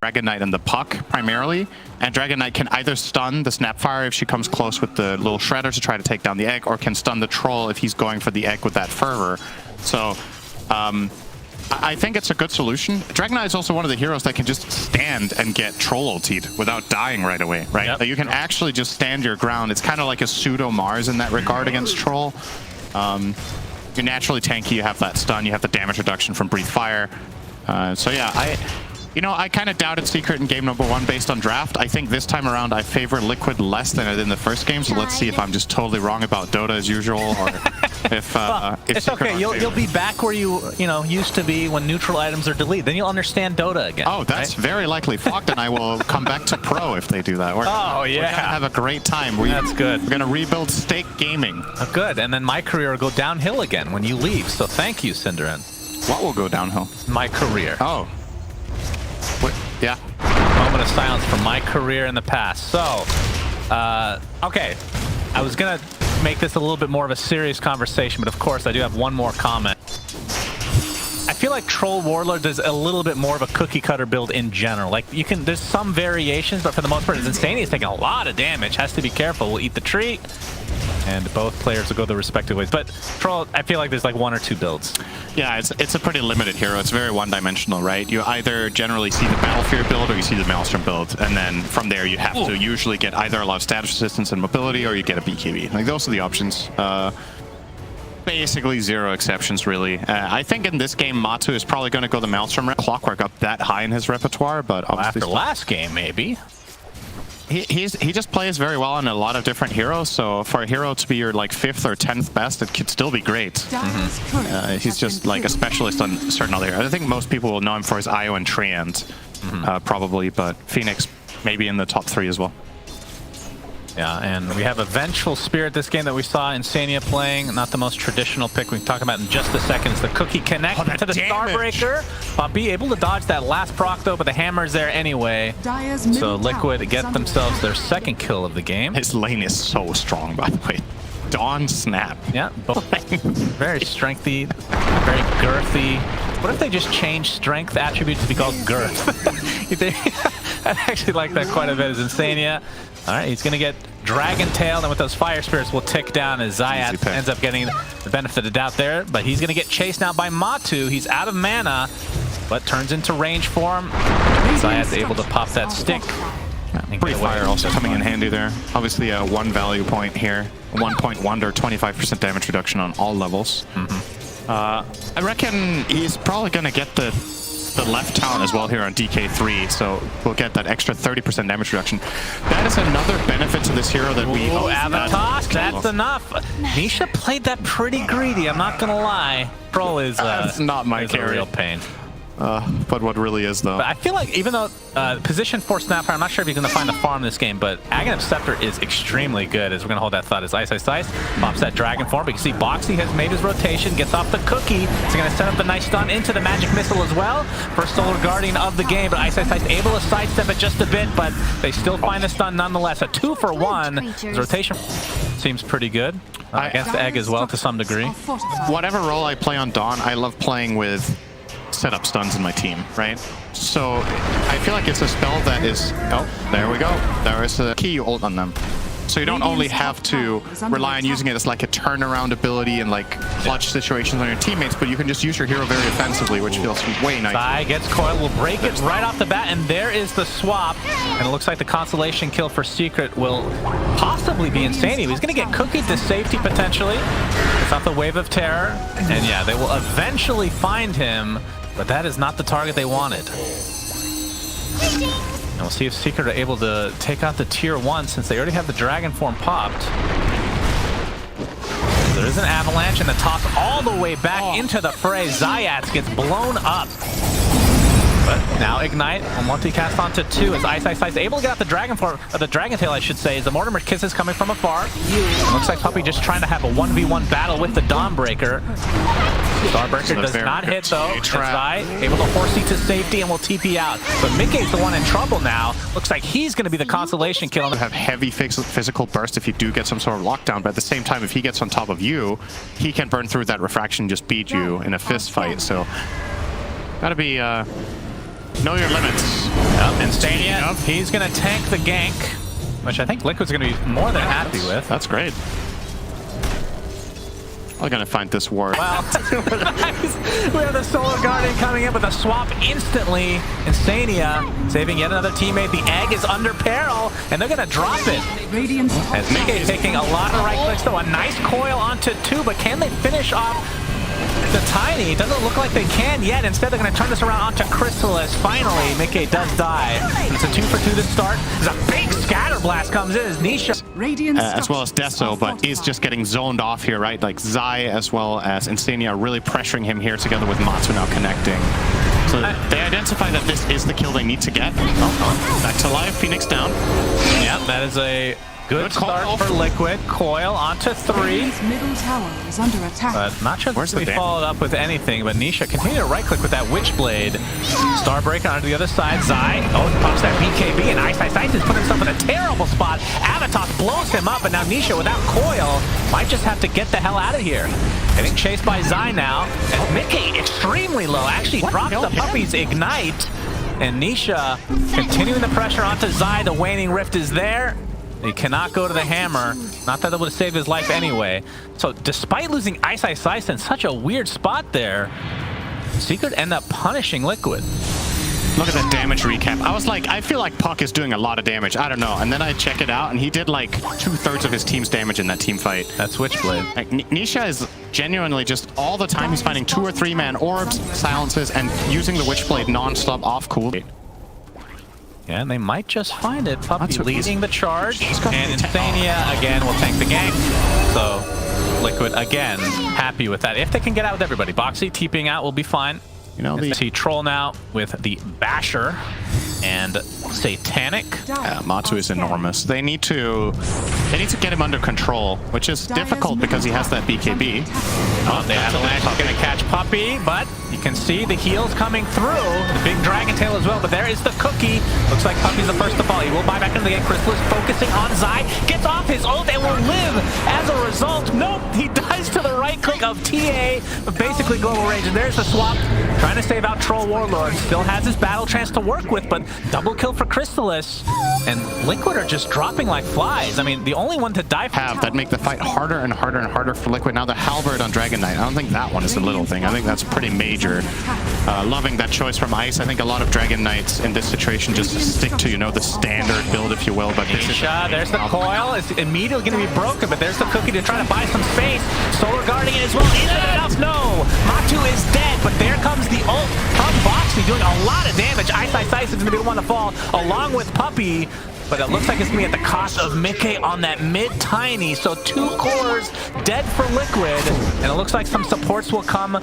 Dragon Knight and the Puck primarily, and Dragon Knight can either stun the Snapfire if she comes close with the little shredder to try to take down the egg, or can stun the troll if he's going for the egg with that fervor. So I think it's a good solution. Dragon Knight is also one of the heroes that can just stand and get troll ultied without dying right away, right? Yep. Like you can actually just stand your ground. It's kind of like a pseudo Mars in that regard against troll. You're naturally tanky, you have that stun, you have the damage reduction from Breathe Fire. So yeah, I kind of doubted Secret in game number 1 based on draft. I think this time around I favor Liquid less than I did in the first game, so let's see if I'm just totally wrong about Dota as usual, or if it's okay. You'll be back where you used to be when neutral items are deleted. Then you'll understand Dota again. Oh, that's right? very likely. Fogged and I will come back to pro if they do that. We're gonna have a great time. That's good. We're gonna rebuild Stake Gaming. Oh, good. And then my career will go downhill again when you leave. So thank you, Cinderin. What will go downhill? My career. Oh. What? Yeah. Moment of silence for my career in the past. So, okay. I was going to make this a little bit more of a serious conversation, but of course I do have one more comment. I feel like Troll Warlord is a little bit more of a cookie cutter build in general. Like there's some variations, but for the most part, Insania is taking a lot of damage. Has to be careful. We'll eat the treat. And both players will go their respective ways. But Troll, I feel like there's like 1 or 2 builds. Yeah, it's a pretty limited hero. It's very one-dimensional, right? You either generally see the Battlefield build or you see the Maelstrom build, and then from there you have to usually get either a lot of status resistance and mobility, or you get a BKB. Like those are the options. Basically 0 exceptions, really. I think in this game, Matu is probably going to go the Maelstrom Clockwork up that high in his repertoire, but obviously after last game, maybe. He just plays very well on a lot of different heroes, so for a hero to be your like 5th or 10th best, it could still be great. He's just like a specialist on certain other heroes. I think most people will know him for his Io and Treant, probably, but Phoenix maybe in the top 3 as well. Yeah, and we have a Vengeful Spirit this game that we saw Insania playing. Not the most traditional pick. We can talk about in just a second. It's the Cookie Connect to the Starbreaker. Poppy able to dodge that last proc though, but the hammer's there anyway. So Liquid get themselves their 2nd kill of the game. His lane is so strong, by the way. Dawn Snap. Yeah, both very strengthy, very girthy. What if they just change strength attributes to be called girth? I actually like that quite a bit as Insania. All right, he's going to get Dragon Tail, and with those Fire Spirits will tick down as Zayat ends up getting the benefit of the doubt there. But he's going to get chased now by Matu. He's out of mana, but turns into range form. Zayat's able to pop that stick. Breathe Fire also coming in handy there. Obviously a 1 value point here. 1.1 or 25% damage reduction on all levels. I reckon he's probably going to get the left talent as well here on DK3, so we'll get that extra 30% damage reduction. That is another benefit to this hero that we... Oh, Avatos, that's enough. Nisha played that pretty greedy, I'm not gonna lie. Troll is not my a real pain. But what really is, though. But I feel like even though position for Snapfire, I'm not sure if he's going to find the farm this game, but Aghanim Scepter is extremely good as we're going to hold that thought as Ice pops that Dragon form. But you can see Boxy has made his rotation, gets off the cookie. He's going to set up the nice stun into the Magic Missile as well. First Solar Guardian of the game, but Ice able to sidestep it just a bit, but they still find the stun nonetheless. A 2-for-1. His rotation seems pretty good against the Egg as well to some degree. Whatever role I play on Dawn, I love playing with setup stuns in my team, right? So I feel like it's a spell that is... Oh, there we go. There is a key ult on them. So you don't only have to rely on using it as like a turnaround ability and like clutch situations on your teammates, but you can just use your hero very offensively, which feels way nice. Zai gets coil, will break it right off the bat, and there is the swap. And it looks like the consolation kill for Secret will possibly be Insania. He's going to get cookied to safety potentially. It's not the Wave of Terror. And yeah, they will eventually find him, but that is not the target they wanted. And we'll see if Secret are able to take out the tier 1 since they already have the Dragon form popped. There is an avalanche and the toss all the way back into the fray. Zayat gets blown up. But now Ignite will multicast onto 2 as Ice able to get out the Dragon form, the Dragon Tail I should say, as the Mortimer Kisses coming from afar. It looks like Puppy just trying to have a 1v1 battle with the Dawnbreaker. Starbreaker does not hit though. Zai able to horsey to safety and will TP out. But Mickey's the one in trouble now. Looks like he's going to be the consolation kill. Have heavy physical burst if you do get some sort of lockdown, but at the same time, if he gets on top of you, he can burn through that refraction and just beat you in a fist fight. So gotta be Know your limits. Yep, and Stania, he's going to tank the gank, which I think Liquid's going to be more than happy with. That's great. I'm gonna find this ward. Well, we have the Solar Guardian coming in with a swap instantly. Instania saving yet another teammate. The egg is under peril, and they're gonna drop it. As Mickey taking a lot of right clicks, though. A nice coil onto 2, but can they finish off the Tiny? It doesn't look like they can yet. Instead, they're gonna turn this around onto Chrysalis. Finally, Mickey does die. It's a 2 for 2 to start. There's a big scatter blast comes in as Nisha. As well as Deso, but he's just getting zoned off here, right? Like Zai as well as Instania are really pressuring him here together with Matsu now connecting. So they identify that this is the kill they need to get. Back to life, Phoenix down. Yep, that is a good start for Liquid. Coil onto 3. Middle tower is under attack. But not sure this will be followed up with anything, but Nisha continue to right click with that Witchblade. Starbreaker onto the other side. Zai, pops that BKB, and Ice has put himself in a terrible spot. Avatos blows him up, and now Nisha without coil might just have to get the hell out of here. Getting chased by Zai now. And Mickey extremely low, actually drops the puppy's ignite. And Nisha continuing the pressure onto Zai. The Waning Rift is there. He cannot go to the hammer. Not that it would have saved his life anyway. So despite losing Ice in such a weird spot there, Secret end up punishing Liquid. Look at that damage recap. I was like, I feel like Puck is doing a lot of damage. I don't know. And then I check it out, and he did like 2/3 of his team's damage in that team fight. That's Witchblade. Like, Nisha is genuinely just all the time he's finding 2 or 3 man orbs, silences, and using the Witchblade non-stop off cool. Yeah, and they might just find it. Puppy leading the charge, and Instania again will tank the gank. So Liquid again happy with that. If they can get out with everybody, Boxy TPing out will be fine. You know, the Troll now with the Basher and Satanic. Yeah, Matu is enormous. They need to get him under control, which is difficult because he has that BKB. Oh, the Avalanche is going to catch Puppy, but you can see the heals coming through. The big Dragon Tail as well, but there is the cookie. Looks like Puppy's the first to fall. He will buy back into the game. Chrysalis focusing on Zai. Gets off his ult and will live as a result. Nope, he dies to the right click of TA, but basically global range. And there's the swap. Trying to save out Troll Warlord. Still has his battle trance to work with, but double kill for Chrysalis. And Liquid are just dropping like flies. I mean, the only one to die have that make the fight harder and harder and harder for Liquid. Now the Halberd on Dragon Knight. I don't think that one is a little thing. I think that's pretty major. Loving that choice from Ice. I think a lot of Dragon Knights in this situation just stick to, you know, the standard build, if you will. But Nisha, there's the coil. It's immediately going to be broken, but there's the cookie to try to buy some space. Solar Guardian as well. Is it enough? No. Matu is dead, but there comes the ult from Boxy doing a lot of damage. Ice is going to be the one to fall along with Puppy. But it looks like it's going to be at the cost of Mickey on that mid-tiny. So 2 cores dead for Liquid. And it looks like some supports will come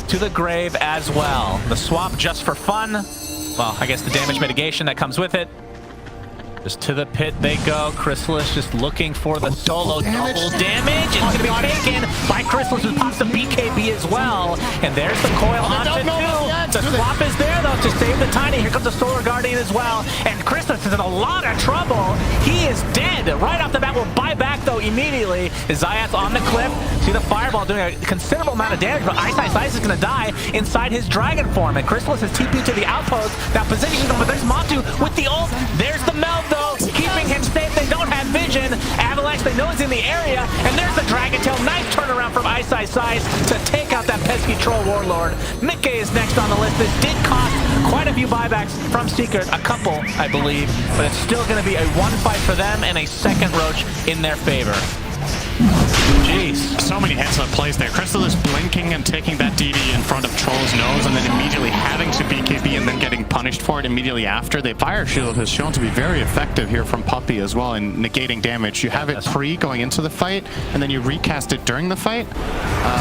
to the grave as well. The swap just for fun. Well, I guess the damage mitigation that comes with it. Just to the pit they go. Chrysalis just looking for the solo double damage. It's going to be taken by Chrysalis, who pops the BKB as well. And there's the coil onto 2. The swap is there, though, to save the Tiny. Here comes the Solar Guardian as well. And Chrysalis is in a lot of trouble. He is dead. Right off the bat, will buy back, though, immediately. Zayat's on the cliff. See the fireball doing a considerable amount of damage, but Ice is going to die inside his dragon form. And Chrysalis is TP to the outpost. Now positioning him, but there's Matu with the ult. There's the meld, though, keeping him safe. They don't have vision. Avalanche, they know he's in the area. And there's the Dragon Tail. Nice turnaround from Ice to take out that pesky Troll Warlord. Mickey is next on the list. This did cost quite a few buybacks from Secret. A couple, I believe. But it's still going to be a 1 fight for them and a second Roach in their favor. Jeez. So many heads-up plays there. Chrysalis blinking and taking that DD in front of Troll's nose and then immediately having to BKB and then getting punished for it immediately after. The Fire Shield has shown to be very effective here from Puppy as well in negating damage. You have it pre going into the fight and then you recast it during the fight.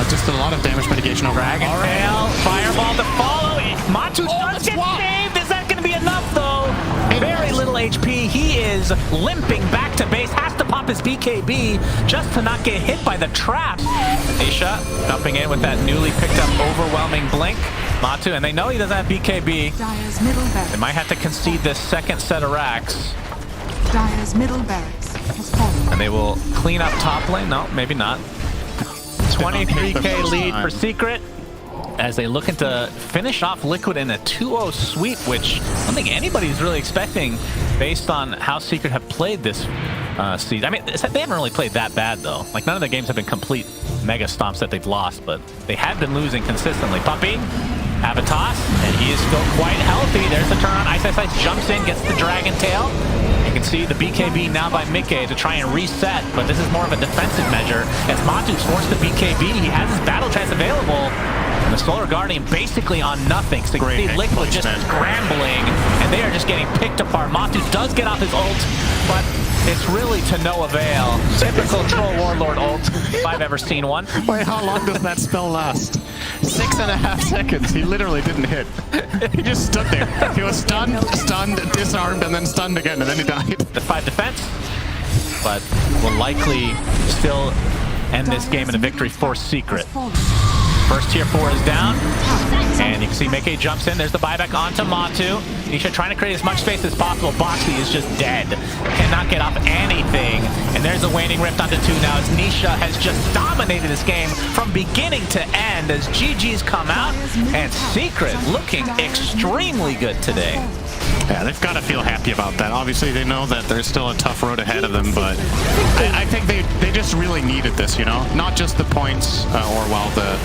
Just a lot of damage mitigation over. Dragon Tail, Fireball to follow. Matu does get saved. Is that going to be enough, though? Very little HP. He is limping back to base. Has to pop his BKB just to not get hit by the trap. Nisha jumping in with that newly picked up overwhelming blink. Matu, and they know he doesn't have BKB. Dire's middle barracks. They might have to concede this second set of racks. Dire's middle barracks has fallen. And they will clean up top lane. No, maybe not. 23k lead for Secret. as they looking to finish off Liquid in a 2-0 sweep, which I don't think anybody's really expecting based on how Secret have played this season. I mean, they haven't really played that bad, though. Like, none of the games have been complete mega stomps that they've lost, but they have been losing consistently. Puppy, have a toss, and he is still quite healthy. There's the turn on. Ice jumps in, gets the Dragon Tail. You can see the BKB now by Mickey to try and reset, but this is more of a defensive measure. As Matu's forced the BKB, he has his Battle Trance available, and the Solar Guardian basically on nothing. So you can see Liquid just scrambling, and they are just getting picked apart. Matu does get off his ult, but it's really to no avail. Typical Troll Warlord ult, if I've ever seen one. Wait, how long does that spell last? 6.5 seconds. He literally didn't hit. He just stood there. He was stunned, disarmed, and then stunned again, and then he died. The 5 defense, but will likely still end this game in a victory for Secret. First tier 4 is down, and you can see Mickey jumps in. There's the buyback onto Matu. Nisha trying to create as much space as possible. Boxy is just dead. Cannot get off anything. And there's a Waning Rift onto 2 now as Nisha has just dominated this game from beginning to end as GG's come out, and Secret looking extremely good today. Yeah, they've got to feel happy about that. Obviously, they know that there's still a tough road ahead of them, but I think they just really needed this, you know? Not just the points, or, well, the